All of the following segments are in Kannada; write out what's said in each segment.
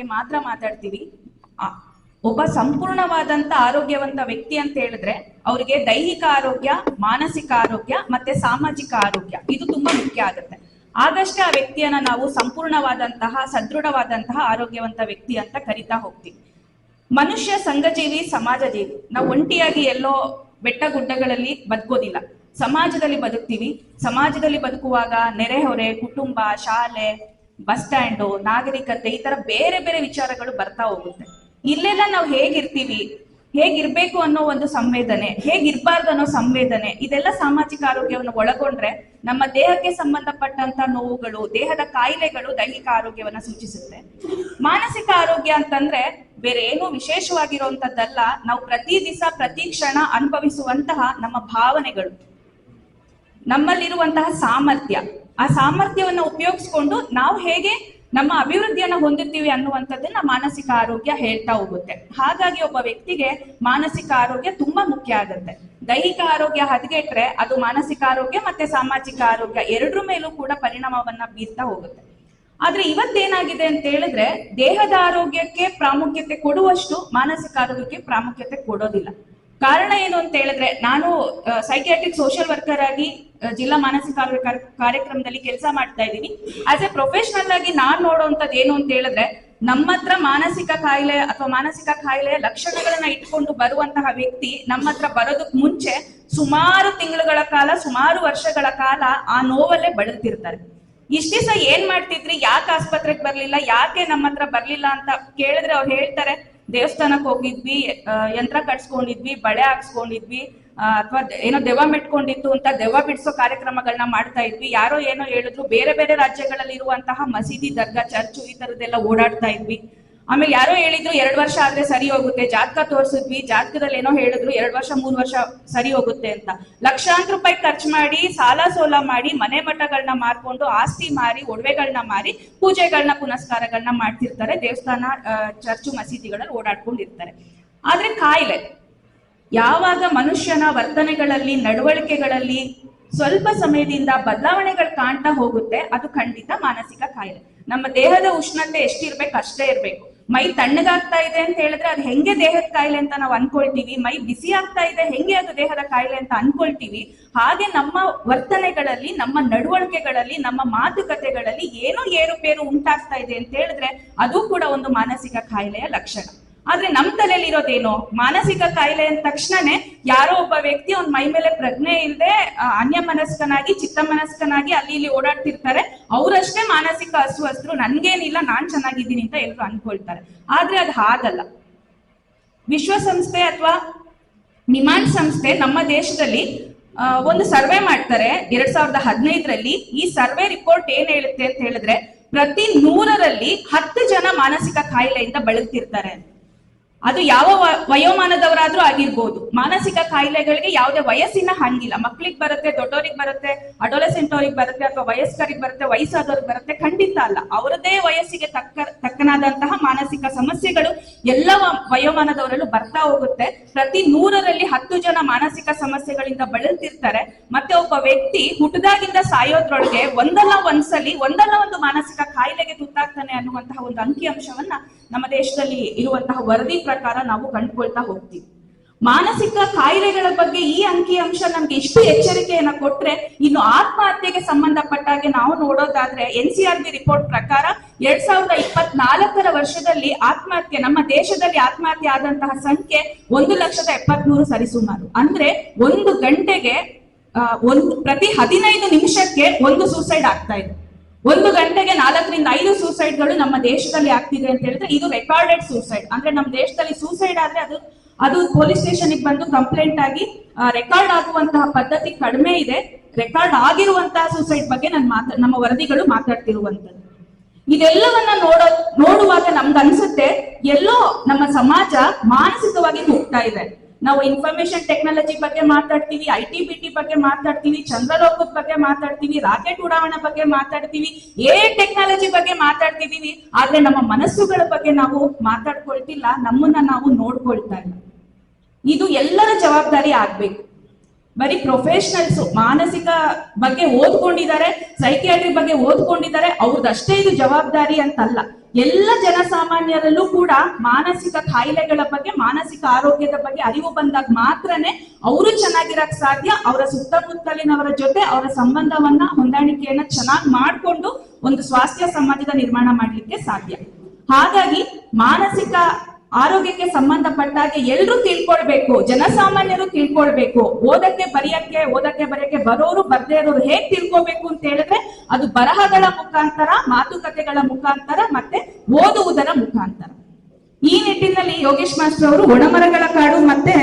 ಬಗ್ಗೆ ಮಾತ್ರ ಮಾತಾಡ್ತೀವಿ. ಒಬ್ಬ ಸಂಪೂರ್ಣವಾದಂತ ಆರೋಗ್ಯವಂತ ವ್ಯಕ್ತಿ ಅಂತ ಹೇಳಿದ್ರೆ ಅವರಿಗೆ ದೈಹಿಕ ಆರೋಗ್ಯ, ಮಾನಸಿಕ ಆರೋಗ್ಯ ಮತ್ತೆ ಸಾಮಾಜಿಕ ಆರೋಗ್ಯ ಇದು ತುಂಬಾ ಮುಖ್ಯ ಆಗುತ್ತೆ. ಆಗಷ್ಟೇ ಆ ವ್ಯಕ್ತಿಯನ್ನ ನಾವು ಸಂಪೂರ್ಣವಾದಂತಹ ಸದೃಢವಾದಂತಹ ಆರೋಗ್ಯವಂತ ವ್ಯಕ್ತಿ ಅಂತ ಕರಿತಾ ಹೋಗ್ತೀವಿ. ಮನುಷ್ಯ ಸಂಘಜೀವಿ, ಸಮಾಜ ಜೀವಿ. ನಾವು ಒಂಟಿಯಾಗಿ ಎಲ್ಲೋ ಬೆಟ್ಟ ಗುಡ್ಡಗಳಲ್ಲಿ ಬದುಕೋದಿಲ್ಲ, ಸಮಾಜದಲ್ಲಿ ಬದುಕ್ತೀವಿ. ಸಮಾಜದಲ್ಲಿ ಬದುಕುವಾಗ ನೆರೆಹೊರೆ, ಕುಟುಂಬ, ಶಾಲೆ, ಬಸ್ ಸ್ಟ್ಯಾಂಡು, ನಾಗರಿಕತೆ ಈ ತರ ಬೇರೆ ಬೇರೆ ವಿಚಾರಗಳು ಬರ್ತಾ ಹೋಗುತ್ತೆ. ಇಲ್ಲೆಲ್ಲ ನಾವು ಹೇಗಿರ್ತೀವಿ, ಹೇಗಿರ್ಬೇಕು ಅನ್ನೋ ಒಂದು ಸಂವೇದನೆ, ಹೇಗಿರ್ಬಾರ್ದು ಅನ್ನೋ ಸಂವೇದನೆ, ಇದೆಲ್ಲ ಸಾಮಾಜಿಕ ಆರೋಗ್ಯವನ್ನು ಒಳಗೊಂಡ್ರೆ ನಮ್ಮ ದೇಹಕ್ಕೆ ಸಂಬಂಧಪಟ್ಟಂತ ನೋವುಗಳು, ದೇಹದ ಕಾಯಿಲೆಗಳು ದೈಹಿಕ ಆರೋಗ್ಯವನ್ನ ಸೂಚಿಸುತ್ತೆ. ಮಾನಸಿಕ ಆರೋಗ್ಯ ಅಂತಂದ್ರೆ ಬೇರೆ ಏನು ವಿಶೇಷವಾಗಿರುವಂತದ್ದಲ್ಲ, ನಾವು ಪ್ರತಿ ದಿವಸ ಪ್ರತಿ ಕ್ಷಣ ಅನುಭವಿಸುವಂತಹ ನಮ್ಮ ಭಾವನೆಗಳು, ನಮ್ಮಲ್ಲಿರುವಂತಹ ಸಾಮರ್ಥ್ಯ, ಆ ಸಾಮರ್ಥ್ಯವನ್ನು ಉಪಯೋಗಿಸ್ಕೊಂಡು ನಾವು ಹೇಗೆ ನಮ್ಮ ಅಭಿವೃದ್ಧಿಯನ್ನ ಹೊಂದುತ್ತೀವಿ ಅನ್ನುವಂಥದ್ದನ್ನ ಮಾನಸಿಕ ಆರೋಗ್ಯ ಹೇಳ್ತಾ ಹೋಗುತ್ತೆ. ಹಾಗಾಗಿ ಒಬ್ಬ ವ್ಯಕ್ತಿಗೆ ಮಾನಸಿಕ ಆರೋಗ್ಯ ತುಂಬಾ ಮುಖ್ಯ ಆಗುತ್ತೆ. ದೈಹಿಕ ಆರೋಗ್ಯ ಹದಗೆಟ್ರೆ ಅದು ಮಾನಸಿಕ ಆರೋಗ್ಯ ಮತ್ತೆ ಸಾಮಾಜಿಕ ಆರೋಗ್ಯ ಎರಡರ ಮೇಲೂ ಕೂಡ ಪರಿಣಾಮವನ್ನ ಬೀರ್ತಾ ಹೋಗುತ್ತೆ. ಆದ್ರೆ ಇವತ್ತೇನಾಗಿದೆ ಅಂತ ಹೇಳಿದ್ರೆ ದೇಹದ ಆರೋಗ್ಯಕ್ಕೆ ಪ್ರಾಮುಖ್ಯತೆ ಕೊಡುವಷ್ಟು ಮಾನಸಿಕ ಆರೋಗ್ಯಕ್ಕೆ ಪ್ರಾಮುಖ್ಯತೆ ಕೊಡೋದಿಲ್ಲ. ಕಾರಣ ಏನು ಅಂತ ಹೇಳಿದ್ರೆ, ನಾನು ಸೈಕಿಯಾಟ್ರಿಕ್ ಸೋಷಿಯಲ್ ವರ್ಕರ್ ಆಗಿ ಜಿಲ್ಲಾ ಮಾನಸಿಕ ಆರೋಗ್ಯ ಕಾರ್ಯಕ್ರಮದಲ್ಲಿ ಕೆಲಸ ಮಾಡ್ತಾ ಇದ್ದೀನಿ. ಆಸ್ ಎ ಪ್ರೊಫೆಷನಲ್ ಆಗಿ ನಾನ್ ನೋಡುವಂತದ್ದು ಏನು ಅಂತ ಹೇಳಿದ್ರೆ, ನಮ್ಮ ಹತ್ರ ಮಾನಸಿಕ ಕಾಯಿಲೆ ಅಥವಾ ಮಾನಸಿಕ ಕಾಯಿಲೆಯ ಲಕ್ಷಣಗಳನ್ನ ಇಟ್ಕೊಂಡು ಬರುವಂತಹ ವ್ಯಕ್ತಿ ನಮ್ಮ ಹತ್ರ ಬರೋದಕ್ ಮುಂಚೆ ಸುಮಾರು ತಿಂಗಳುಗಳ ಕಾಲ, ಸುಮಾರು ವರ್ಷಗಳ ಕಾಲ ಆ ನೋವಲ್ಲೇ ಬಳಲ್ತಿರ್ತಾರೆ. ಇಷ್ಟ ದಿವಸ ಏನ್ ಮಾಡ್ತಿದ್ರಿ, ಯಾಕೆ ಆಸ್ಪತ್ರೆಗೆ ಬರ್ಲಿಲ್ಲ, ಯಾಕೆ ನಮ್ಮ ಹತ್ರ ಬರ್ಲಿಲ್ಲ ಅಂತ ಕೇಳಿದ್ರೆ ಅವ್ರು ಹೇಳ್ತಾರೆ, ದೇವಸ್ಥಾನಕ್ಕೆ ಹೋಗಿದ್ವಿ, ಯಂತ್ರ ಕಟ್ಸ್ಕೊಂಡಿದ್ವಿ, ಬಳೆ ಹಾಕ್ಸ್ಕೊಂಡಿದ್ವಿ, ಅಥವಾ ಏನೋ ದೆವ್ವ ಮೆಟ್ಕೊಂಡಿತ್ತು ಅಂತ ದೆವ್ವ ಬಿಡಿಸೋ ಕಾರ್ಯಕ್ರಮಗಳನ್ನ ಮಾಡ್ತಾ ಇದ್ವಿ. ಯಾರೋ ಏನೋ ಹೇಳಿದ್ರು, ಬೇರೆ ಬೇರೆ ರಾಜ್ಯಗಳಲ್ಲಿ ಇರುವಂತಹ ಮಸೀದಿ, ದರ್ಗಾ, ಚರ್ಚು ಈ ತರದ್ದೆಲ್ಲ ಓಡಾಡ್ತಾ ಇದ್ವಿ. ಆಮೇಲೆ ಯಾರೋ ಹೇಳಿದ್ರು 2 ವರ್ಷ ಆದ್ರೆ ಸರಿ ಹೋಗುತ್ತೆ, ಜಾತಕ ತೋರಿಸಿದ್ವಿ, ಜಾತಕದಲ್ಲಿ ಏನೋ ಹೇಳಿದ್ರು 2 ವರ್ಷ 3 ವರ್ಷ ಸರಿ ಹೋಗುತ್ತೆ ಅಂತ ಲಕ್ಷಾಂತರ ರೂಪಾಯಿ ಖರ್ಚು ಮಾಡಿ, ಸಾಲ ಸೋಲ ಮಾಡಿ, ಮನೆ ಮಠಗಳನ್ನ ಮಾರ್ಕೊಂಡು, ಆಸ್ತಿ ಮಾರಿ, ಒಡವೆಗಳನ್ನ ಮಾರಿ, ಪೂಜೆಗಳನ್ನ ಪುನಸ್ಕಾರಗಳನ್ನ ಮಾಡ್ತಿರ್ತಾರೆ, ದೇವಸ್ಥಾನ, ಚರ್ಚು, ಮಸೀದಿಗಳಲ್ಲಿ ಓಡಾಡ್ಕೊಂಡಿರ್ತಾರೆ. ಆದ್ರೆ ಕಾಯಿಲೆ ಯಾವಾಗ ಮನುಷ್ಯನ ವರ್ತನೆಗಳಲ್ಲಿ, ನಡವಳಿಕೆಗಳಲ್ಲಿ ಸ್ವಲ್ಪ ಸಮಯದಿಂದ ಬದಲಾವಣೆಗಳು ಕಾಣ್ತಾ ಹೋಗುತ್ತೆ, ಅದು ಖಂಡಿತ ಮಾನಸಿಕ ಕಾಯಿಲೆ. ನಮ್ಮ ದೇಹದ ಉಷ್ಣತೆ ಎಷ್ಟಿರ್ಬೇಕು ಅಷ್ಟೇ ಇರ್ಬೇಕು. ಮೈ ತಣ್ಣಗಾಗ್ತಾ ಇದೆ ಅಂತ ಹೇಳಿದ್ರೆ ಅದು ಹೆಂಗೆ ದೇಹದ ಕಾಯಿಲೆ ಅಂತ ನಾವು ಅನ್ಕೊಳ್ತೀವಿ, ಮೈ ಬಿಸಿ ಆಗ್ತಾ ಇದೆ ಹೆಂಗೆ ಅದು ದೇಹದ ಕಾಯಿಲೆ ಅಂತ ಅನ್ಕೊಳ್ತೀವಿ. ಹಾಗೆ ನಮ್ಮ ವರ್ತನೆಗಳಲ್ಲಿ, ನಮ್ಮ ನಡವಳಿಕೆಗಳಲ್ಲಿ, ನಮ್ಮ ಮಾತುಕತೆಗಳಲ್ಲಿ ಏನೋ ಏರುಪೇರು ಉಂಟಾಗ್ತಾ ಇದೆ ಅಂತ ಹೇಳಿದ್ರೆ ಅದು ಕೂಡ ಒಂದು ಮಾನಸಿಕ ಕಾಯಿಲೆಯ ಲಕ್ಷಣ. ಆದ್ರೆ ನಮ್ ತಲೆಯಲ್ಲಿ ಇರೋದೇನು, ಮಾನಸಿಕ ಕಾಯಿಲೆ ಅಂದ ತಕ್ಷಣನೇ ಯಾರೋ ಒಬ್ಬ ವ್ಯಕ್ತಿ ಅವ್ನ ಮೈ ಮೇಲೆ ಪ್ರಜ್ಞೆ ಇಲ್ಲದೆ ಅನ್ಯ ಮನಸ್ಕನಾಗಿ, ಚಿತ್ತ ಮನಸ್ಕನಾಗಿ ಅಲ್ಲಿ ಇಲ್ಲಿ ಓಡಾಡ್ತಿರ್ತಾರೆ, ಅವರಷ್ಟೇ ಮಾನಸಿಕ ಅಸ್ವಸ್ಥರು, ನನ್ಗೇನಿಲ್ಲ, ನಾನ್ ಚೆನ್ನಾಗಿದ್ದೀನಿ ಅಂತ ಎಲ್ರು ಅನ್ಕೊಳ್ತಾರೆ. ಆದ್ರೆ ಅದು ಹಾಗಲ್ಲ. ವಿಶ್ವಸಂಸ್ಥೆ ಅಥವಾ ನಿಮಾನ್ ಸಂಸ್ಥೆ ನಮ್ಮ ದೇಶದಲ್ಲಿ ಒಂದು ಸರ್ವೆ ಮಾಡ್ತಾರೆ 2015ರಲ್ಲಿ. ಈ ಸರ್ವೆ ರಿಪೋರ್ಟ್ ಏನ್ ಹೇಳುತ್ತೆ ಅಂತ ಹೇಳಿದ್ರೆ, ಪ್ರತಿ 100ರಲ್ಲಿ 10 ಜನ ಮಾನಸಿಕ ಕಾಯಿಲೆಯಿಂದ ಬಳಲ್ತಿರ್ತಾರೆ. ಅದು ಯಾವ ವಯೋಮಾನದವರಾದ್ರೂ ಆಗಿರ್ಬೋದು. ಮಾನಸಿಕ ಕಾಯಿಲೆಗಳಿಗೆ ಯಾವುದೇ ವಯಸ್ಸಿನ ಹಂಗಿಲ್ಲ. ಮಕ್ಳಿಗೆ ಬರುತ್ತೆ, ದೊಡ್ಡವ್ರಿಗೆ ಬರುತ್ತೆ, ಅಡೋಲೆಸೆಂಟ್ ಅವ್ರಿಗೆ ಬರುತ್ತೆ, ಅಥವಾ ವಯಸ್ಕರಿಗೆ ಬರುತ್ತೆ, ವಯಸ್ಸಾದವ್ರಿಗೆ ಬರುತ್ತೆ, ಖಂಡಿತ ಅಲ್ಲ. ಅವರದೇ ವಯಸ್ಸಿಗೆ ತಕ್ಕನಾದಂತಹ ಮಾನಸಿಕ ಸಮಸ್ಯೆಗಳು ಎಲ್ಲ ವಯೋಮಾನದವರಲ್ಲೂ ಬರ್ತಾ ಹೋಗುತ್ತೆ. ಪ್ರತಿ 100ರಲ್ಲಿ 10 ಜನ ಮಾನಸಿಕ ಸಮಸ್ಯೆಗಳಿಂದ ಬಳಲ್ತಿರ್ತಾರೆ. ಮತ್ತೆ ಒಬ್ಬ ವ್ಯಕ್ತಿ ಹುಟ್ಟದಾಗಿಂದ ಸಾಯೋದ್ರೊಳಗೆ ಒಂದಲ್ಲ ಒಂದು ಮಾನಸಿಕ ಕಾಯಿಲೆಗೆ ತುತ್ತಾಗ್ತಾನೆ ಅನ್ನುವಂತಹ ಒಂದು ಅಂಕಿಅಂಶವನ್ನ ನಮ್ಮ ದೇಶದಲ್ಲಿ ಇರುವಂತಹ ವರದಿ ಪ್ರಕಾರ ನಾವು ಕಂಡುಕೊಳ್ತಾ ಹೋಗ್ತೀವಿ. ಮಾನಸಿಕ ಕಾಯಿಲೆಗಳ ಬಗ್ಗೆ ಈ ಅಂಕಿಅಂಶ ನಮ್ಗೆ ಇಷ್ಟು ಎಚ್ಚರಿಕೆಯನ್ನ ಕೊಟ್ರೆ, ಇನ್ನು ಆತ್ಮಹತ್ಯೆಗೆ ಸಂಬಂಧಪಟ್ಟಾಗೆ ನಾವು ನೋಡೋದಾದ್ರೆ NCRB ರಿಪೋರ್ಟ್ ಪ್ರಕಾರ 2024ರ ವರ್ಷದಲ್ಲಿ ಆತ್ಮಹತ್ಯೆ, ನಮ್ಮ ದೇಶದಲ್ಲಿ ಆತ್ಮಹತ್ಯೆ ಆದಂತಹ ಸಂಖ್ಯೆ 1,73,000 ಸರಿಸುಮಾರು. ಅಂದ್ರೆ ಒಂದು ಗಂಟೆಗೆ ಪ್ರತಿ 15 ನಿಮಿಷಕ್ಕೆ ಒಂದು ಸೂಸೈಡ್ ಆಗ್ತಾ ಇದೆ. ಒಂದು ಗಂಟೆಗೆ 4ರಿಂದ 5 ಸೂಸೈಡ್ಗಳು ನಮ್ಮ ದೇಶದಲ್ಲಿ ಆಗ್ತಿದೆ ಅಂತ ಹೇಳಿದ್ರೆ ಇದು ರೆಕಾರ್ಡೆಡ್ ಸೂಸೈಡ್. ಅಂದ್ರೆ ನಮ್ಮ ದೇಶದಲ್ಲಿ ಸೂಸೈಡ್ ಆದ್ರೆ ಅದು ಪೊಲೀಸ್ ಸ್ಟೇಷನ್ಗೆ ಬಂದು ಕಂಪ್ಲೇಂಟ್ ಆಗಿ ರೆಕಾರ್ಡ್ ಆಗುವಂತಹ ಪದ್ಧತಿ ಕಡಿಮೆ ಇದೆ. ರೆಕಾರ್ಡ್ ಆಗಿರುವಂತಹ ಸೂಸೈಡ್ ಬಗ್ಗೆ ನಮ್ಮ ವರದಿಗಳು ಮಾತಾಡ್ತಿರುವಂತದ್ದು. ಇದೆಲ್ಲವನ್ನ ನೋಡುವಾಗ ನಮ್ಗೆ ಅನ್ಸುತ್ತೆ ಎಲ್ಲೋ ನಮ್ಮ ಸಮಾಜ ಮಾನಸಿಕವಾಗಿ ಹೋಗ್ತಾ ಇದೆ. ನಾವು ಇನ್ಫಾರ್ಮೇಶನ್ ಟೆಕ್ನಾಲಜಿ ಬಗ್ಗೆ ಮಾತಾಡ್ತೀವಿ, IT-BT ಬಗ್ಗೆ ಮಾತಾಡ್ತೀವಿ, ಚಂದ್ರಲೋಕದ ಬಗ್ಗೆ ಮಾತಾಡ್ತೀವಿ, ರಾಕೆಟ್ ಉಡಾವಣೆ ಬಗ್ಗೆ ಮಾತಾಡ್ತೀವಿ, ಟೆಕ್ನಾಲಜಿ ಬಗ್ಗೆ ಮಾತಾಡ್ತಿದೀವಿ. ಆದ್ರೆ ನಮ್ಮ ಮನಸ್ಸುಗಳ ಬಗ್ಗೆ ನಾವು ಮಾತಾಡ್ಕೊಳ್ತಿಲ್ಲ, ನಮ್ಮನ್ನ ನಾವು ನೋಡ್ಕೊಳ್ತಾ ಇಲ್ಲ. ಇದು ಎಲ್ಲರ ಜವಾಬ್ದಾರಿ ಆಗ್ಬೇಕು. ಬರೀ ಪ್ರೊಫೆಷನಲ್ಸ್ ಮಾನಸಿಕ ಬಗ್ಗೆ ಓದ್ಕೊಂಡಿದ್ದಾರೆ, ಸೈಕಿಯಾಟ್ರಿ ಬಗ್ಗೆ ಓದ್ಕೊಂಡಿದ್ದಾರೆ, ಅವ್ರದಷ್ಟೇ ಇದು ಜವಾಬ್ದಾರಿ ಅಂತಲ್ಲ. ಎಲ್ಲ ಜನಸಾಮಾನ್ಯರಲ್ಲೂ ಕೂಡ ಮಾನಸಿಕ ಕಾಯಿಲೆಗಳ ಬಗ್ಗೆ, ಮಾನಸಿಕ ಆರೋಗ್ಯದ ಬಗ್ಗೆ ಅರಿವು ಬಂದಾಗ ಮಾತ್ರನೇ ಅವರು ಚೆನ್ನಾಗಿರಕ್ ಸಾಧ್ಯ. ಅವರ ಸುತ್ತಮುತ್ತಲಿನವರ ಜೊತೆ ಅವರ ಸಂಬಂಧವನ್ನ, ಹೊಂದಾಣಿಕೆಯನ್ನ ಚೆನ್ನಾಗಿ ಮಾಡಿಕೊಂಡು ಒಂದು ಸ್ವಾಸ್ಥ್ಯ ಸಮಾಜದ ನಿರ್ಮಾಣ ಮಾಡ್ಲಿಕ್ಕೆ ಸಾಧ್ಯ. ಹಾಗಾಗಿ ಮಾನಸಿಕ ಆರೋಗ್ಯಕ್ಕೆ ಸಂಬಂಧಪಟ್ಟಾಗೆ ಎಲ್ಲರೂ ತಿಳ್ಕೊಳ್ಬೇಕು, ಜನಸಾಮಾನ್ಯರು ತಿಳ್ಕೊಳ್ಬೇಕು. ಓದಕ್ಕೆ ಬರೆಯಕ್ಕೆ ಬರೋರು ಬರ್ದೇ ಇರೋರು ಹೇಗ್ ತಿಳ್ಕೊಬೇಕು ಅಂತ ಹೇಳಿದ್ರೆ ಅದು ಬರಹಗಳ ಮುಖಾಂತರ, ಮಾತುಕತೆಗಳ ಮುಖಾಂತರ, ಮತ್ತೆ ಓದುವುದರ ಮುಖಾಂತರ. ಈ ನಿಟ್ಟಿನಲ್ಲಿ ಯೋಗೇಶ್ ಮಾಸ್ಟರ್ ಅವರು ಒಣಮರಗಳ ಕಾಡು ಮತ್ತೆ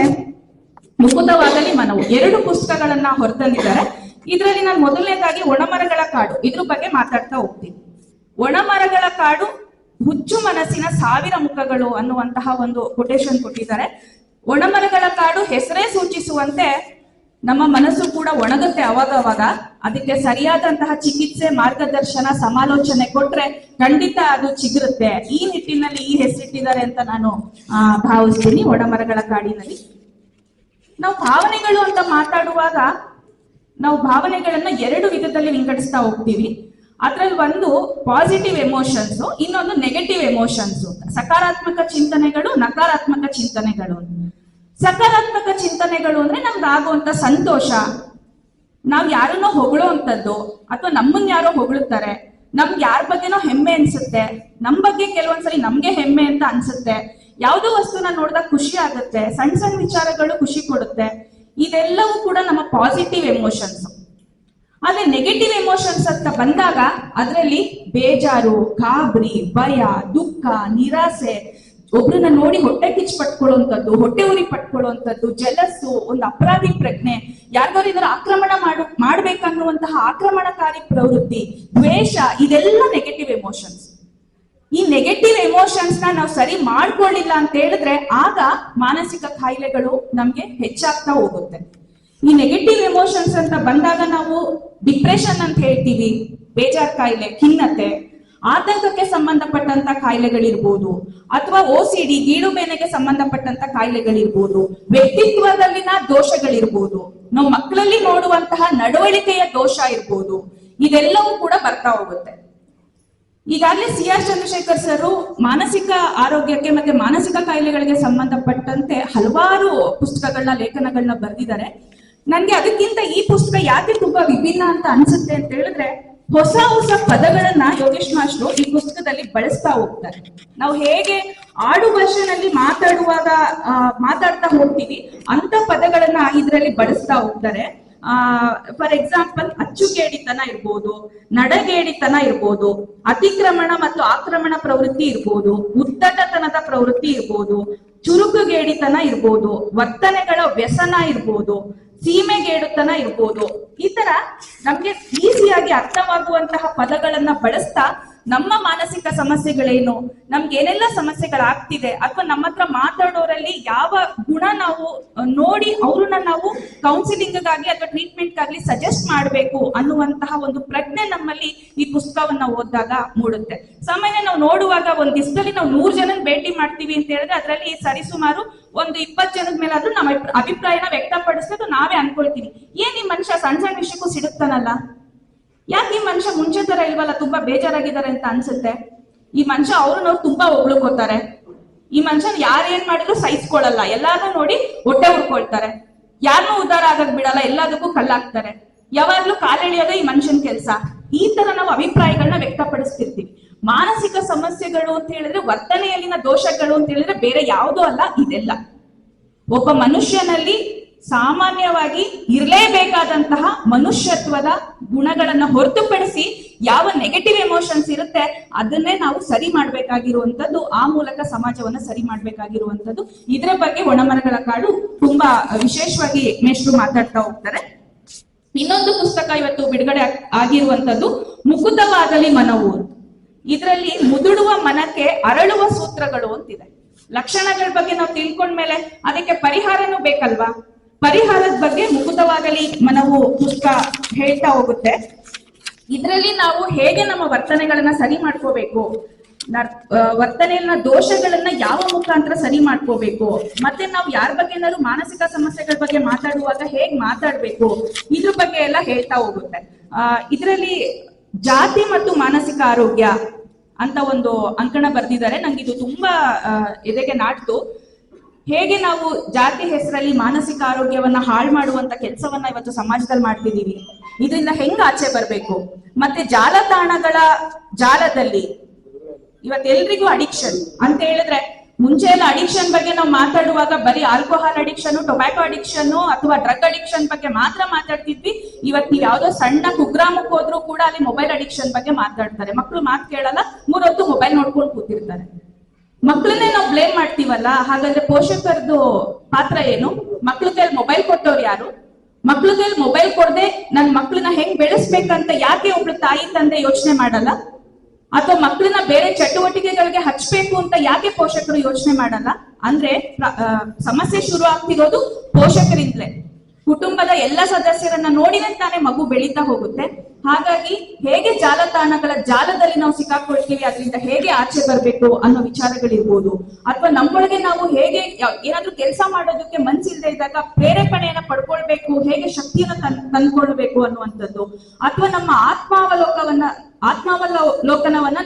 ಮುಕುತವಾಗಲಿ ಮನವು 2 ಪುಸ್ತಕಗಳನ್ನ ಹೊರತಂದಿದ್ದಾರೆ. ಇದರಲ್ಲಿ ನಾನು ಮೊದಲನೇದಾಗಿ ಒಣಮರಗಳ ಕಾಡು ಇದ್ರ ಬಗ್ಗೆ ಮಾತಾಡ್ತಾ ಹೋಗ್ತೀನಿ. ಒಣಮರಗಳ ಕಾಡು ಹುಚ್ಚು ಮನಸ್ಸಿನ 1000 ಮುಖಗಳು ಅನ್ನುವಂತಹ ಒಂದು ಕೊಟೇಶನ್ ಕೊಟ್ಟಿದ್ದಾರೆ. ಒಣಮರಗಳ ಕಾಡು ಹೆಸರೇ ಸೂಚಿಸುವಂತೆ ನಮ್ಮ ಮನಸ್ಸು ಕೂಡ ಒಣಗುತ್ತೆ ಅವಾಗ. ಅದಕ್ಕೆ ಸರಿಯಾದಂತಹ ಚಿಕಿತ್ಸೆ, ಮಾರ್ಗದರ್ಶನ, ಸಮಾಲೋಚನೆ ಕೊಟ್ರೆ ಖಂಡಿತ ಅದು ಚಿಗುರುತ್ತೆ. ಈ ನಿಟ್ಟಿನಲ್ಲಿ ಈ ಹೆಸರಿಟ್ಟಿದ್ದಾರೆ ಅಂತ ನಾನು ಭಾವಿಸ್ತೀನಿ. ಒಣಮರಗಳ ಕಾಡಿನಲ್ಲಿ ನಾವು ಭಾವನೆಗಳು ಅಂತ ಮಾತಾಡುವಾಗ ನಾವು ಭಾವನೆಗಳನ್ನ 2 ವಿಧದಲ್ಲಿ ವಿಂಗಡಿಸ್ತಾ ಹೋಗ್ತೀವಿ. ಅದ್ರಲ್ಲಿ ಒಂದು ಪಾಸಿಟಿವ್ ಎಮೋಷನ್ಸ್, ಇನ್ನೊಂದು ನೆಗೆಟಿವ್ ಎಮೋಷನ್ಸ್. ಸಕಾರಾತ್ಮಕ ಚಿಂತನೆಗಳು, ನಕಾರಾತ್ಮಕ ಚಿಂತನೆಗಳು. ಸಕಾರಾತ್ಮಕ ಚಿಂತನೆಗಳು ಅಂದ್ರೆ ನಮ್ಗೆ ಆಗುವಂತ ಸಂತೋಷ, ನಾವ್ ಯಾರನ್ನೋ ಹೊಗಳುವಂಥದ್ದು, ಅಥವಾ ನಮ್ಮನ್ನ ಯಾರೋ ಹೊಗಳುತ್ತಾರೆ, ನಮ್ಗೆ ಯಾರ ಬಗ್ಗೆನೋ ಹೆಮ್ಮೆ ಅನ್ಸುತ್ತೆ, ನಮ್ ಬಗ್ಗೆ ಕೆಲವೊಂದ್ಸರಿ ನಮ್ಗೆ ಹೆಮ್ಮೆ ಅಂತ ಅನ್ಸುತ್ತೆ, ಯಾವುದೋ ವಸ್ತುನ ನೋಡಿದಾಗ ಖುಷಿ ಆಗುತ್ತೆ, ಸಣ್ಣ ಸಣ್ಣ ವಿಚಾರಗಳು ಖುಷಿ ಕೊಡುತ್ತೆ. ಇದೆಲ್ಲವೂ ಕೂಡ ನಮ್ಮ ಪಾಸಿಟಿವ್ ಎಮೋಷನ್ಸ್. ಆದ್ರೆ ನೆಗೆಟಿವ್ ಎಮೋಷನ್ಸ್ ಅಂತ ಬಂದಾಗ ಅದರಲ್ಲಿ ಬೇಜಾರು, ಗಾಬರಿ, ಭಯ, ದುಃಖ, ನಿರಾಸೆ, ಒಬ್ರನ್ನ ನೋಡಿ ಹೊಟ್ಟೆ ಕಿಚ್ಚು ಪಟ್ಕೊಳ್ಳುವಂಥದ್ದು, ಹೊಟ್ಟೆ ಉರಿ ಪಟ್ಕೊಳ್ಳುವಂಥದ್ದು, ಜಲಸ್ಸು, ಒಂದು ಅಪರಾಧಿ ಪ್ರಜ್ಞೆ, ಯಾರಿಗಾರು ಇದರ ಆಕ್ರಮಣ ಮಾಡ್ಬೇಕನ್ನುವಂತಹ ಆಕ್ರಮಣಕಾರಿ ಪ್ರವೃತ್ತಿ, ದ್ವೇಷ, ಇದೆಲ್ಲ ನೆಗೆಟಿವ್ ಎಮೋಷನ್ಸ್. ಈ ನೆಗೆಟಿವ್ ಎಮೋಷನ್ಸ್ ನಾವು ಸರಿ ಮಾಡ್ಕೊಳ್ಳಿಲ್ಲ ಅಂತ ಹೇಳಿದ್ರೆ ಆಗ ಮಾನಸಿಕ ಕಾಯಿಲೆಗಳು ನಮ್ಗೆ ಹೆಚ್ಚಾಗ್ತಾ ಹೋಗುತ್ತೆ. ಈ ನೆಗೆಟಿವ್ ಎಮೋಷನ್ಸ್ ಅಂತ ಬಂದಾಗ ನಾವು ಡಿಪ್ರೆಷನ್ ಅಂತ ಹೇಳ್ತೀವಿ, ಬೇಜಾರ್ ಕಾಯಿಲೆ, ಖಿನ್ನತೆ, ಆತಂಕಕ್ಕೆ ಸಂಬಂಧಪಟ್ಟಂತ ಕಾಯಿಲೆಗಳಿರ್ಬೋದು, ಅಥವಾ OCD, ಗೀಳು ಬೇನೆಗೆ ಸಂಬಂಧಪಟ್ಟಂತ ಕಾಯಿಲೆಗಳಿರ್ಬೋದು, ವ್ಯಕ್ತಿತ್ವದಲ್ಲಿನ ದೋಷಗಳಿರ್ಬೋದು, ನಾವು ಮಕ್ಕಳಲ್ಲಿ ನೋಡುವಂತಹ ನಡವಳಿಕೆಯ ದೋಷ ಇರ್ಬೋದು, ಇದೆಲ್ಲವೂ ಕೂಡ ಬರ್ತಾ ಹೋಗುತ್ತೆ. ಈಗಾಗಲೇ CR ಚಂದ್ರಶೇಖರ್ ಸರ್ ಮಾನಸಿಕ ಆರೋಗ್ಯಕ್ಕೆ ಮತ್ತೆ ಮಾನಸಿಕ ಕಾಯಿಲೆಗಳಿಗೆ ಸಂಬಂಧಪಟ್ಟಂತೆ ಹಲವಾರು ಪುಸ್ತಕಗಳನ್ನ, ಲೇಖನಗಳನ್ನ ಬರೆದಿದ್ದಾರೆ. ನನ್ಗೆ ಅದಕ್ಕಿಂತ ಈ ಪುಸ್ತಕ ಯಾಕೆ ತುಂಬಾ ವಿಭಿನ್ನ ಅಂತ ಅನ್ಸುತ್ತೆ ಅಂತ ಹೇಳಿದ್ರೆ, ಹೊಸ ಹೊಸ ಪದಗಳನ್ನ ಯೋಗೇಶ್ ಮಾಸ್ಟ್ರು ಈ ಪುಸ್ತಕದಲ್ಲಿ ಬಳಸ್ತಾ ಹೋಗ್ತಾರೆ. ನಾವು ಹೇಗೆ ಆಡು ಭಾಷೆನಲ್ಲಿ ಮಾತಾಡ್ತಾ ಹೋಗ್ತೀವಿ ಅಂತ ಪದಗಳನ್ನ ಇದರಲ್ಲಿ ಬಳಸ್ತಾ ಹೋಗ್ತಾರೆ. ಫಾರ್ ಎಕ್ಸಾಂಪಲ್, ಅಚ್ಚುಗೇಡಿತನ ಇರ್ಬೋದು, ನಡಗೇಡಿತನ ಇರ್ಬೋದು, ಅತಿಕ್ರಮಣ ಮತ್ತು ಆಕ್ರಮಣ ಪ್ರವೃತ್ತಿ ಇರ್ಬೋದು, ಉದ್ದಟತನದ ಪ್ರವೃತ್ತಿ ಇರ್ಬೋದು, ಚುರುಕುಗೇಡಿತನ ಇರ್ಬೋದು, ವರ್ತನೆಗಳ ವ್ಯಸನ ಇರ್ಬೋದು, ಸೀಮೆಗೇಡುತನ ಇರ್ಬೋದು. ಈ ತರ ನಮ್ಗೆ ಈಸಿಯಾಗಿ ಅರ್ಥವಾಗುವಂತಹ ಪದಗಳನ್ನ ಬಳಸ್ತಾ ನಮ್ಮ ಮಾನಸಿಕ ಸಮಸ್ಯೆಗಳೇನು, ನಮ್ಗೆ ಏನೆಲ್ಲ ಸಮಸ್ಯೆಗಳಾಗ್ತಿದೆ, ಅಥವಾ ನಮ್ಮ ಹತ್ರ ಮಾತಾಡೋರಲ್ಲಿ ಯಾವ ಗುಣ ನಾವು ನೋಡಿ ಅವ್ರನ್ನ ನಾವು ಕೌನ್ಸಿಲಿಂಗ್ಗಾಗಿ ಅಥವಾ ಟ್ರೀಟ್ಮೆಂಟ್ಗಾಗ್ಲಿ ಸಜೆಸ್ಟ್ ಮಾಡಬೇಕು ಅನ್ನುವಂತಹ ಒಂದು ಪ್ರಜ್ಞೆ ನಮ್ಮಲ್ಲಿ ಈ ಪುಸ್ತಕವನ್ನ ಓದಿದಾಗ ಮೂಡುತ್ತೆ. ಸಾಮಾನ್ಯ ನಾವು ನೋಡುವಾಗ ಒಂದ್ ದಿವಸದಲ್ಲಿ ನಾವು 100 ಜನನ ಭೇಟಿ ಮಾಡ್ತೀವಿ ಅಂತ ಹೇಳಿದ್ರೆ ಅದರಲ್ಲಿ ಸರಿಸುಮಾರು ಒಂದು 20 ಜನದ ಮೇಲಾದ್ರೂ ನಮ್ಮ ಅಭಿಪ್ರಾಯನ ವ್ಯಕ್ತಪಡಿಸೋದು ನಾವೇ ಅನ್ಕೊಳ್ತೀವಿ. ಏನ್ ಈ ಮನುಷ್ಯ ಸಣ್ಣ ಸಣ್ಣ ವಿಷಯಕ್ಕೂ ಸಿಡುತ್ತಾನಲ್ಲ, ಯಾಕೆ ಈ ಮನುಷ್ಯ ಮುಂಚೆ ತರ ಇಲ್ವಲ್ಲ, ತುಂಬಾ ಬೇಜಾರಾಗಿದ್ದಾರೆ ಅಂತ ಅನ್ಸುತ್ತೆ, ಈ ಮನುಷ್ಯ ಅವ್ರನ್ನವ್ರು ತುಂಬಾ ಹೊಗಳ್ಕೋತಾರೆ, ಈ ಮನುಷ್ಯನ ಯಾರೇನ್ ಮಾಡಿದ್ರು ಸಹಿಸ್ಕೊಳ್ಳಲ್ಲ, ಎಲ್ಲಾರು ನೋಡಿ ಹೊಟ್ಟೆ ಉರ್ಕೊಳ್ತಾರೆ, ಯಾರನ್ನೂ ಉದ್ಧಾರ ಆಗಕ್ ಬಿಡಲ್ಲ, ಎಲ್ಲದಕ್ಕೂ ಕಲ್ಲಾಕ್ತಾರೆ, ಯಾವಾಗ್ಲೂ ಕಾಲೆಳೆಯೋದೇ ಈ ಮನುಷ್ಯನ ಕೆಲಸ. ಈ ತರ ನಾವು ಅಭಿಪ್ರಾಯಗಳನ್ನ ವ್ಯಕ್ತಪಡಿಸ್ತಿರ್ತೀವಿ. ಮಾನಸಿಕ ಸಮಸ್ಯೆಗಳು ಅಂತ ಹೇಳಿದ್ರೆ, ವರ್ತನೆಯಲ್ಲಿನ ದೋಷಗಳು ಅಂತ ಹೇಳಿದ್ರೆ ಬೇರೆ ಯಾವುದೂ ಅಲ್ಲ, ಇದೆಲ್ಲ ಒಬ್ಬ ಮನುಷ್ಯನಲ್ಲಿ ಸಾಮಾನ್ಯವಾಗಿ ಇರಲೇಬೇಕಾದಂತಹ ಮನುಷ್ಯತ್ವದ ಗುಣಗಳನ್ನ ಹೊರತುಪಡಿಸಿ ಯಾವ ನೆಗೆಟಿವ್ ಎಮೋಷನ್ಸ್ ಇರುತ್ತೆ ಅದನ್ನೇ ನಾವು ಸರಿ ಮಾಡ್ಬೇಕಾಗಿರುವಂತದ್ದು, ಆ ಮೂಲಕ ಸಮಾಜವನ್ನ ಸರಿ ಮಾಡ್ಬೇಕಾಗಿರುವಂತದ್ದು. ಇದರ ಬಗ್ಗೆ ಒಣಮರಗಳ ಕಾಡು ತುಂಬಾ ವಿಶೇಷವಾಗಿ ಮೇಷ್ಟ್ರು ಮಾತಾಡ್ತಾ ಹೋಗ್ತಾರೆ. ಇನ್ನೊಂದು ಪುಸ್ತಕ ಇವತ್ತು ಬಿಡುಗಡೆ ಆಗಿರುವಂತದ್ದು ಮುಕುತವಾಗಲಿ ಮನವು. ಇದರಲ್ಲಿ ಮುದುಡುವ ಮನಕ್ಕೆ ಅರಳುವ ಸೂತ್ರಗಳು ಅಂತಿದೆ. ಲಕ್ಷಣಗಳ ಬಗ್ಗೆ ನಾವು ತಿಳ್ಕೊಂಡ್ಮೇಲೆ ಅದಕ್ಕೆ ಪರಿಹಾರನೂ ಬೇಕಲ್ವಾ? ಪರಿಹಾರದ ಬಗ್ಗೆ ಮುಕುತವಾಗಲಿ ಮನವು ಪುಸ್ತಕ ಹೇಳ್ತಾ ಹೋಗುತ್ತೆ. ಇದರಲ್ಲಿ ನಾವು ಹೇಗೆ ನಮ್ಮ ವರ್ತನೆಗಳನ್ನ ಸರಿ ಮಾಡ್ಕೋಬೇಕು, ವರ್ತನೆಯನ್ನ ದೋಷಗಳನ್ನ ಯಾವ ಮುಖಾಂತರ ಸರಿ ಮಾಡ್ಕೋಬೇಕು, ಮತ್ತೆ ನಾವು ಯಾರ ಬಗ್ಗೆ ಏನಾದ್ರು ಮಾನಸಿಕ ಸಮಸ್ಯೆಗಳ ಬಗ್ಗೆ ಮಾತಾಡುವಾಗ ಹೇಗ್ ಮಾತಾಡ್ಬೇಕು, ಇದ್ರ ಬಗ್ಗೆ ಎಲ್ಲ ಹೇಳ್ತಾ ಹೋಗುತ್ತೆ. ಇದರಲ್ಲಿ ಜಾತಿ ಮತ್ತು ಮಾನಸಿಕ ಆರೋಗ್ಯ ಅಂತ ಒಂದು ಅಂಕಣ ಬರೆದಿದ್ದಾರೆ. ನಂಗೆ ಇದು ತುಂಬಾ ಎದೆಗೆ ನಾಟ್ತು. ಹೇಗೆ ನಾವು ಜಾತಿ ಹೆಸರಲ್ಲಿ ಮಾನಸಿಕ ಆರೋಗ್ಯವನ್ನ ಹಾಳು ಮಾಡುವಂತ ಕೆಲಸವನ್ನ ಇವತ್ತು ಸಮಾಜದಲ್ಲಿ ಮಾಡ್ತಿದೀವಿ, ಇದರಿಂದ ಹೆಂಗ್ ಆಚೆ ಬರ್ಬೇಕು? ಮತ್ತೆ ಜಾಲತಾಣಗಳ ಜಾಲದಲ್ಲಿ ಇವತ್ತೆಲ್ರಿಗೂ ಅಡಿಕ್ಷನ್ ಅಂತ ಹೇಳಿದ್ರೆ, ಮುಂಚೆ ಎಲ್ಲ ಅಡಿಕ್ಷನ್ ಬಗ್ಗೆ ನಾವು ಮಾತಾಡುವಾಗ ಬರೀ ಆಲ್ಕೋಹಾಲ್ ಅಡಿಕ್ಷನ್, ಟೊಬ್ಯಾಕೊ ಅಡಿಕ್ಷನ್ ಅಥವಾ ಡ್ರಗ್ ಅಡಿಕ್ಷನ್ ಬಗ್ಗೆ ಮಾತ್ರ ಮಾತಾಡ್ತಿದ್ವಿ. ಇವತ್ತು ನೀವು ಯಾವ್ದೋ ಸಣ್ಣ ಕುಗ್ರಾಮಕ್ಕೆ ಹೋದ್ರೂ ಕೂಡ ಅಲ್ಲಿ ಮೊಬೈಲ್ ಅಡಿಕ್ಷನ್ ಬಗ್ಗೆ ಮಾತಾಡ್ತಾರೆ. ಮಕ್ಕಳು ಮಾತು ಕೇಳಲ್ಲ, 3 ಹೊತ್ತು ಮೊಬೈಲ್ ನೋಡ್ಕೊಂಡು ಕೂತಿರ್ತಾರೆ. ಮಕ್ಕಳನ್ನೇ ನಾವು ಬ್ಲೇಮ್ ಮಾಡ್ತೀವಲ್ಲ, ಹಾಗಾದ್ರೆ ಪೋಷಕರದು ಪಾತ್ರ ಏನು? ಮಕ್ಳ ಕೈಲಿ ಮೊಬೈಲ್ ಕೊಟ್ಟವ್ರು ಯಾರು? ಮಕ್ಳ ಕೈಲಿ ಮೊಬೈಲ್ ಕೊಡದೆ ನನ್ ಮಕ್ಳನ್ನ ಹೆಂಗ್ ಬೆಳೆಸ್ಬೇಕಂತ ಯಾಕೆ ಒಬ್ಳು ತಾಯಿ ತಂದೆ ಯೋಚನೆ ಮಾಡಲ್ಲ? ಅಥವಾ ಮಕ್ಕಳನ್ನ ಬೇರೆ ಚಟುವಟಿಕೆಗಳಿಗೆ ಹಚ್ಬೇಕು ಅಂತ ಯಾಕೆ ಪೋಷಕರು ಯೋಚನೆ ಮಾಡಲ್ಲ? ಅಂದ್ರೆ ಸಮಸ್ಯೆ ಶುರು ಆಗ್ತಿರೋದು ಪೋಷಕರಿಂದಲೇ. ಕುಟುಂಬದ ಎಲ್ಲ ಸದಸ್ಯರನ್ನ ನೋಡಿನೇ ತಾನೇ ಮಗು ಬೆಳೀತಾ ಹೋಗುತ್ತೆ. ಹಾಗಾಗಿ ಹೇಗೆ ಜಾಲತಾಣಗಳ ಜಾಲದಲ್ಲಿ ನಾವು ಸಿಕ್ಕಾಕೊಳ್ತೀವಿ, ಅದರಿಂದ ಹೇಗೆ ಆಚೆ ಬರ್ಬೇಕು ಅನ್ನೋ ವಿಚಾರಗಳಿರ್ಬೋದು. ಅಥವಾ ನಮ್ಮೊಳಗೆ ನಾವು ಹೇಗೆ ಏನಾದ್ರೂ ಕೆಲಸ ಮಾಡೋದಕ್ಕೆ ಮನ್ಸಿಲ್ದೇ ಇದ್ದಾಗ ಪ್ರೇರೇಪಣೆಯನ್ನ ಪಡ್ಕೊಳ್ಬೇಕು, ಹೇಗೆ ಶಕ್ತಿಯನ್ನ ತಂದ್ಕೊಳ್ಬೇಕು ಅನ್ನುವಂಥದ್ದು. ಅಥವಾ ನಮ್ಮ ಆತ್ಮಾವಲೋಕನವನ್ನ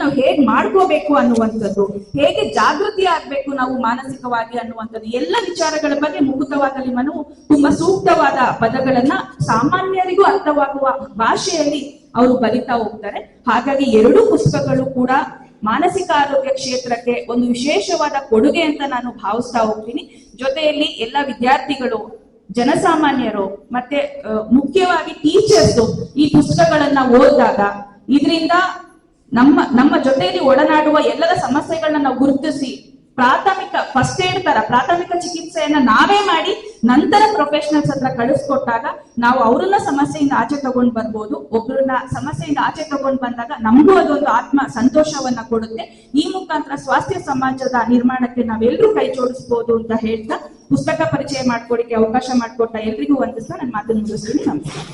ನಾವು ಹೇಗ್ ಮಾಡ್ಕೋಬೇಕು ಅನ್ನುವಂಥದ್ದು, ಹೇಗೆ ಜಾಗೃತಿ ಆಗ್ಬೇಕು ನಾವು ಮಾನಸಿಕವಾಗಿ ಅನ್ನುವಂಥದ್ದು, ಎಲ್ಲ ವಿಚಾರಗಳ ಬಗ್ಗೆ ಮುಖುತವಾಗಲಿ ಮನವು ತುಂಬಾ ಸೂಕ್ತವಾದ ಪದಗಳನ್ನ ಸಾಮಾನ್ಯರಿಗೂ ಅರ್ಥವಾಗುವ ಭಾಷೆಯಲ್ಲಿ ಅವರು ಬರಿತಾ ಹೋಗ್ತಾರೆ. ಹಾಗಾಗಿ 2 ಪುಸ್ತಕಗಳು ಕೂಡ ಮಾನಸಿಕ ಆರೋಗ್ಯ ಕ್ಷೇತ್ರಕ್ಕೆ ಒಂದು ವಿಶೇಷವಾದ ಕೊಡುಗೆ ಅಂತ ನಾನು ಭಾವಿಸ್ತಾ ಹೋಗ್ತೀನಿ. ಜೊತೆಯಲ್ಲಿ ಎಲ್ಲ ವಿದ್ಯಾರ್ಥಿಗಳು, ಜನಸಾಮಾನ್ಯರು ಮತ್ತೆ ಮುಖ್ಯವಾಗಿ ಟೀಚರ್ಸ್ ಈ ಪುಸ್ತಕಗಳನ್ನ ಓದಿದಾಗ ಇದರಿಂದ ನಮ್ಮ ಜೊತೆಯಲ್ಲಿ ಒಡನಾಡುವ ಎಲ್ಲರ ಸಮಸ್ಯೆಗಳನ್ನ ನಾವು ಗುರುತಿಸಿ ಫಸ್ಟ್ ಏಡ್ ತರ ಪ್ರಾಥಮಿಕ ಚಿಕಿತ್ಸೆಯನ್ನ ನಾವೇ ಮಾಡಿ ನಂತರ ಪ್ರೊಫೆಷನಲ್ಸ್ ಹತ್ರ ಕಳಿಸ್ಕೊಟ್ಟಾಗ ನಾವು ಅವ್ರನ್ನ ಸಮಸ್ಯೆಯಿಂದ ಆಚೆ ತಗೊಂಡ್ ಬರ್ಬೋದು. ಒಬ್ರನ್ನ ಸಮಸ್ಯೆಯಿಂದ ಆಚೆ ತಗೊಂಡ್ ಬಂದಾಗ ನಮಗೂ ಅದೊಂದು ಆತ್ಮ ಸಂತೋಷವನ್ನ ಕೊಡುತ್ತೆ. ಈ ಮುಖಾಂತರ ಸ್ವಾಸ್ಥ್ಯ ಸಮಾಜದ ನಿರ್ಮಾಣಕ್ಕೆ ನಾವೆಲ್ಲರೂ ಕೈ ಜೋಡಿಸ್ಬೋದು ಅಂತ ಹೇಳ್ತಾ ಪುಸ್ತಕ ಪರಿಚಯ ಮಾಡ್ಕೊಳಿಕ್ಕೆ ಅವಕಾಶ ಮಾಡಿಕೊಟ್ಟ ಎಲ್ರಿಗೂ ವಂದಿಸ್ತಾ ನನ್ನ ಮಾತನ್ನು ಮುಗಿಸ್ತೀನಿ. ನಮಸ್ಕಾರ.